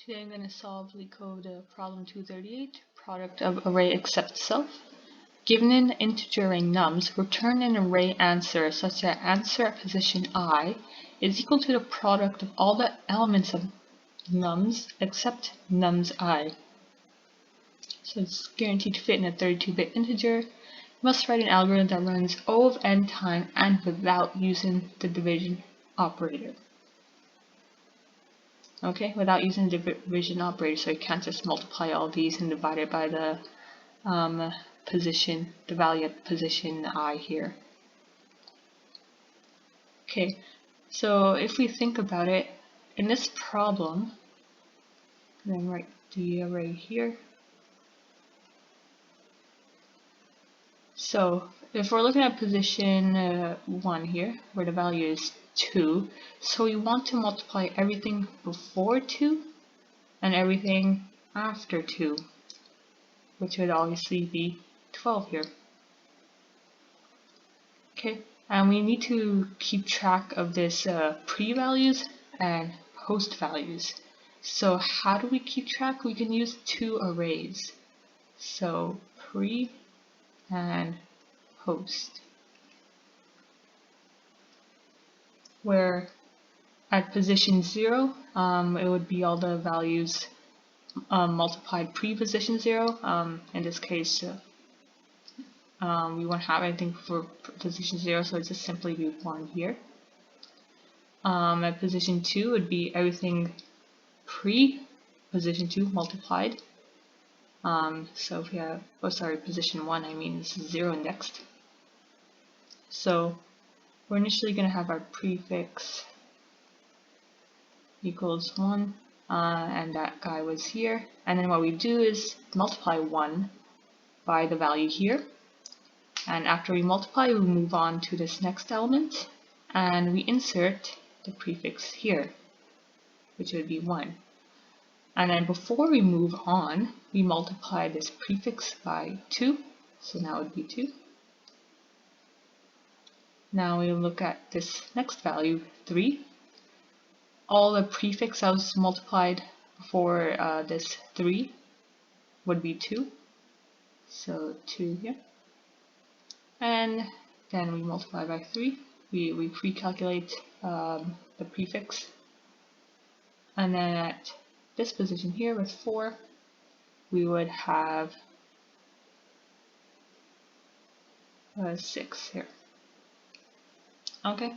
Today I'm going to solve LeetCode problem 238, product of array except self. Given an integer array nums, return an array answer such that answer at position I is equal to the product of all the elements of nums except nums I. So it's guaranteed to fit in a 32-bit integer. You must write an algorithm that runs O of n time and without using the division operator. Okay, without using the division operator, so you can't just multiply all these and divide it by the position, the value at position I here. Okay, so if we think about it, in this problem, then write the array here. So if we're looking at position 1 here, where the value is 2, so we want to multiply everything before 2 and everything after 2, which would obviously be 12 here. Okay, and we need to keep track of this pre-values and post values. So how do we keep track? We can use two arrays. So pre and post, where at position 0, it would be all the values multiplied pre-position 0. In this case, we won't have anything for position 0, so it's just simply be 1 here. At position 2 would be everything pre-position 2 multiplied. So if we have, position 1, I mean this is 0 indexed. So we're initially going to have our prefix equals 1, and that guy was here. And then what we do is multiply 1 by the value here. And after we multiply, we move on to this next element, and we insert the prefix here, which would be 1. And then before we move on, we multiply this prefix by 2, so now it would be 2. Now we look at this next value, 3. All the prefix that was multiplied before this 3 would be 2, so 2 here. And then we multiply by 3. We pre-calculate the prefix. And then at this position here with 4, we would have 6 here. Okay.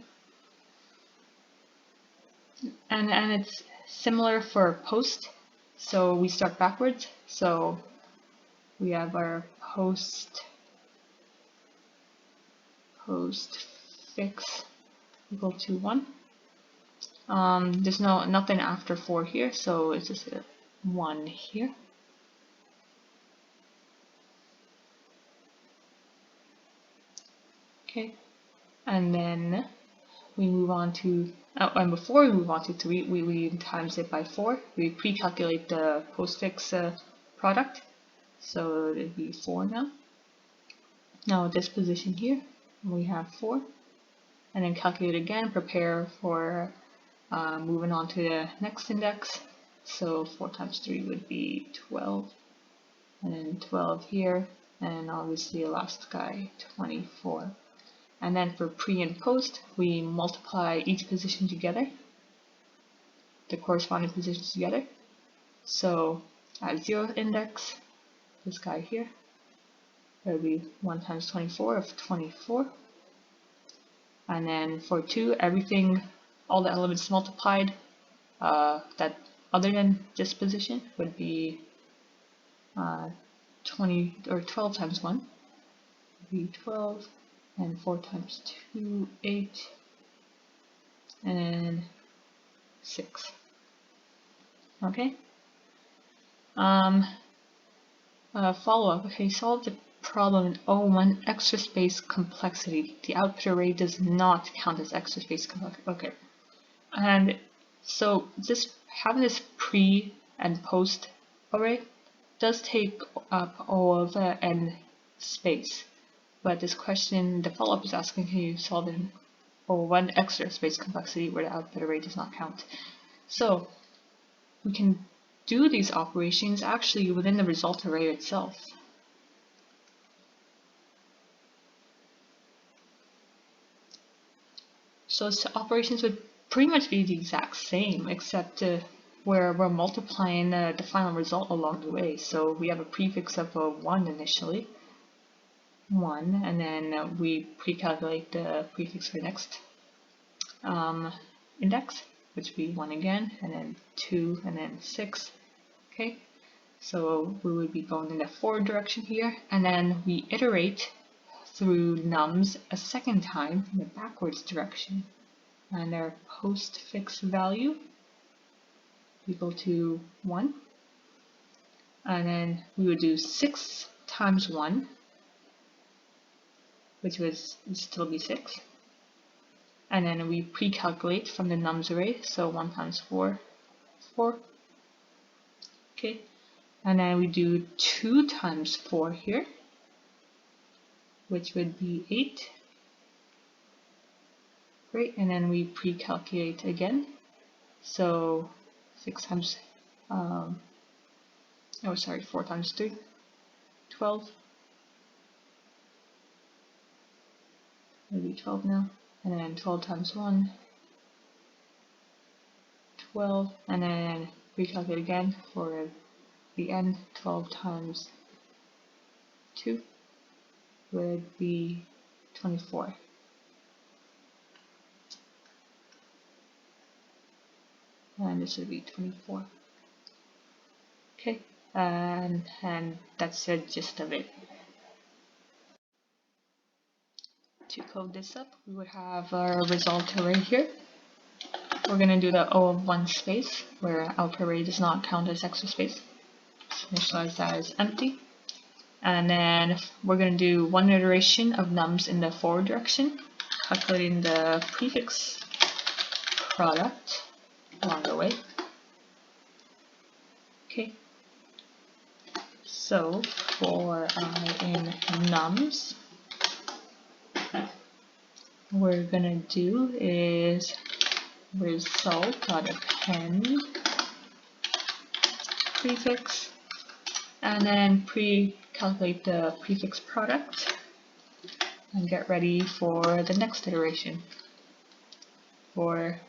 And it's similar for post. So we start backwards. So we have our postfix equal to 1. There's nothing after 4 here, so it's just a 1 here. Okay, and then we move on to, and before we move on to 3, we times it by 4. We pre-calculate the postfix product, so it would be 4 now. Now at this position here, we have 4, and then calculate again, prepare for moving on to the next index. So 4 times 3 would be 12, and then 12 here, and obviously the last guy, 24. And then for pre and post, we multiply each position together, the corresponding positions together. So at 0th index, this guy here, that would be 1 times 24 of 24. And then for 2, everything, all the elements multiplied that other than this position would be 12 times 1 would be 12, and 4 times 2, 8, and then 6. Okay. Follow-up. Okay, solve the problem in O1 extra space complexity. The output array does not count as extra space complexity. Okay. And so just having this pre and post array does take up O of n space. But this question, the follow-up is asking, can you solve in O1 extra space complexity where the output array does not count? So we can do these operations actually within the result array itself. So operations would pretty much be the exact same, except where we're multiplying the final result along the way. So we have a prefix of 1 initially, 1, and then we pre-calculate the prefix for the next index, which would be 1 again, and then 2, and then 6. Okay, so we would be going in the forward direction here, and then we iterate through nums a second time in the backwards direction, and their postfix value equal to 1, and then we would do 6 times 1, which would still be 6, and then we pre-calculate from the nums array, so 1 times 4, 4, okay, and then we do 2 times 4 here, which would be 8. Great, and then we pre-calculate again. So 6 times, 4 times 3, 12. Maybe 12 now. And then 12 times 1, 12. And then pre-calculate again for the end. 12 times 2 would be 24. And this would be 24. Okay, and that's the gist of it. To code this up, we would have our result array here. We're going to do the O of 1 space, where output array does not count as extra space. So initialize that as empty. And then we're going to do one iteration of nums in the forward direction, calculating the prefix product along the way. Okay, so for I in nums, what we're gonna do is result.append prefix, and then pre-calculate the prefix product, and get ready for the next iteration for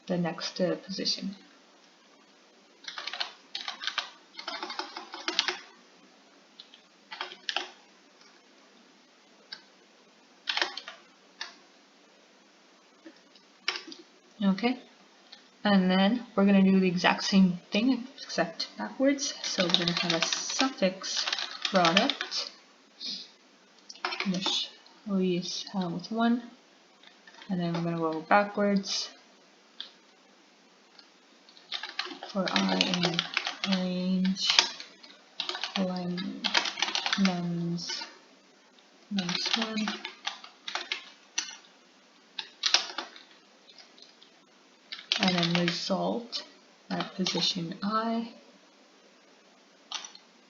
the next position. Okay, and then we're going to do the exact same thing except backwards. So we're going to have a suffix product, which we have with 1, and then we're going to go backwards for I in range nums 1. And then result at position I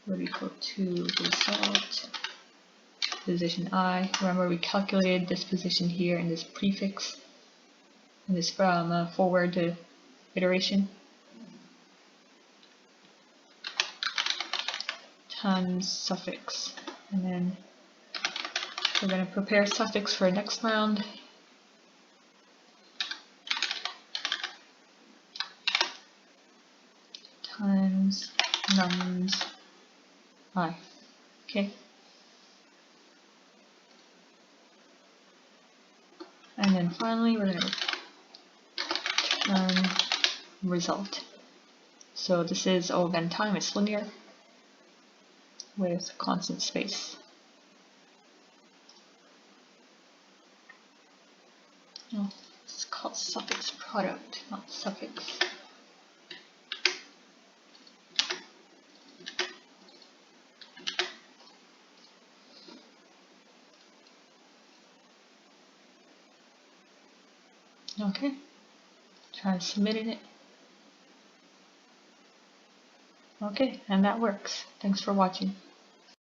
would equal to result position I. Remember, we calculated this position here in this prefix, and this from forward to iteration, times suffix. And then we're going to prepare suffix for next round. Times nums I. Okay. And then finally we're going to return result. So this is O of n time, it's linear with constant space. Oh, it's called suffix product, not suffix. Okay, try submitting it. Okay, and that works. Thanks for watching.